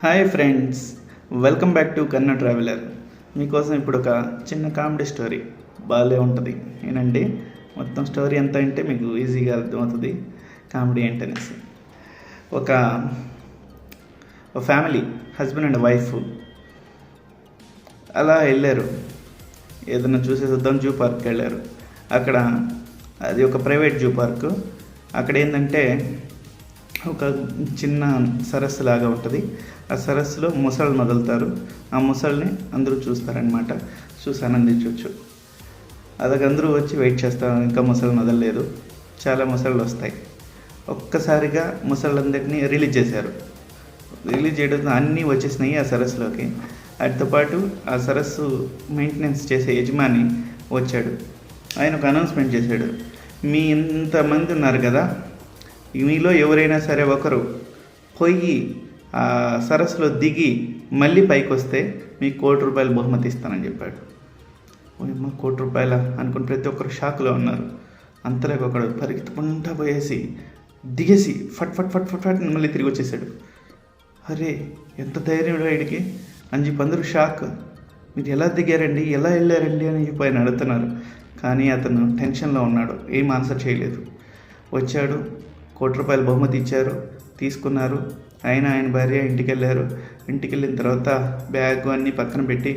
Hi friends, welcome back to కన్నా traveller. మీకోసం ఇప్పుడు ఒక చిన్న కామెడీ స్టోరీ బాగాలే ఉంటుంది. ఏనండి, మొత్తం స్టోరీ ఎంత అంటే మీకు ఈజీగా అర్థమవుతుంది కామెడీ ఏంటనేసి. ఒక ఫ్యామిలీ, హస్బెండ్ అండ్ వైఫ్ అలా వెళ్ళారు, ఏదైనా చూసేసి వద్దాం జూ పార్క్కి వెళ్ళారు. అక్కడ అది ఒక ప్రైవేట్ జూ పార్కు. అక్కడ ఏంటంటే ఒక చిన్న సరస్సు లాగా ఉంటుంది. ఆ సరస్సులో ముసళ్ళు వదులుతారు. ఆ ముసళ్ళని అందరూ చూస్తారనమాట, చూసి ఆనందించవచ్చు. అలాగ అందరూ వచ్చి వెయిట్ చేస్తారు, ఇంకా ముసళ్ళు వదలలేదు. చాలా ముసళ్ళు వస్తాయి. ఒక్కసారిగా ముసళ్ళందరినీ రిలీజ్ చేశారు. రిలీజ్ చేయడంతో అన్నీ వచ్చేసినాయి ఆ సరస్సులోకి. వాటితో పాటు ఆ సరస్సు మెయింటెనెన్స్ చేసే యజమాని వచ్చాడు. ఆయన ఒక అనౌన్స్మెంట్ చేశాడు, మీ ఇంతమంది ఉన్నారు కదా, మీలో ఎవరైనా సరే ఒకరు పోయి ఆ సరస్సులో దిగి మళ్ళీ పైకి వస్తే మీకు ₹1,00,00,000 బహుమతి ఇస్తానని చెప్పాడు. ఓయమ్మ, ₹1,00,00,000 అనుకుని ప్రతి ఒక్కరు షాక్లో ఉన్నారు. అంతలోకి ఒకడు పరిగెత్తుకుంటా పోయేసి దిగేసి ఫట్ ఫట్ ఫట్ ఫట్ ఫట్ మళ్ళీ తిరిగి వచ్చేసాడు. అరే, ఎంత ధైర్యం వీడికి అని చెప్పి అందరూ షాక్. మీరు ఎలా దిగారండి, ఎలా వెళ్ళారండి అని చెప్పి ఆయన అడుగుతున్నారు. కానీ అతను టెన్షన్లో ఉన్నాడు, ఏం ఆన్సర్ చేయలేదు. వచ్చాడు, ₹1,00,00,000 బహుమతి ఇచ్చారు, తీసుకున్నారు. ఆయన భార్య ఇంటికి వెళ్ళారు. ఇంటికి వెళ్ళిన తర్వాత బ్యాగ్ అన్నీ పక్కన పెట్టి,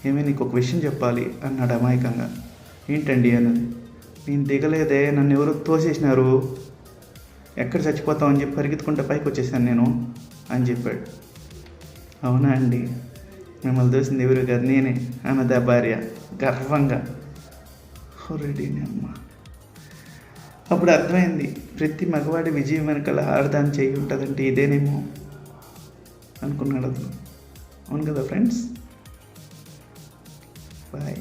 ఏమీ నీకు ఒక విషయం చెప్పాలి అన్నాడు అమాయకంగా. ఏంటండి అన్నది. నేను దిగలేదే, నన్ను ఎవరు తోసేసినారు, ఎక్కడ చచ్చిపోతామని చెప్పి పరిగెత్తుకుంటే పైకి వచ్చేసాను నేను అని చెప్పాడు. అవునా అండి, మిమ్మల్ని తోసింది ఎవరు కాదు, నేనే అన్నది ఆ భార్య గర్వంగా. రెడీనే అమ్మ. అప్పుడు అర్థమైంది, ప్రతి మగవాడి విజయం వెనకాల ఆడదాని చేయి ఉంటుందంటే ఇదేనేమో అనుకున్నాడు అతను. అవును కదా ఫ్రెండ్స్, బాయ్.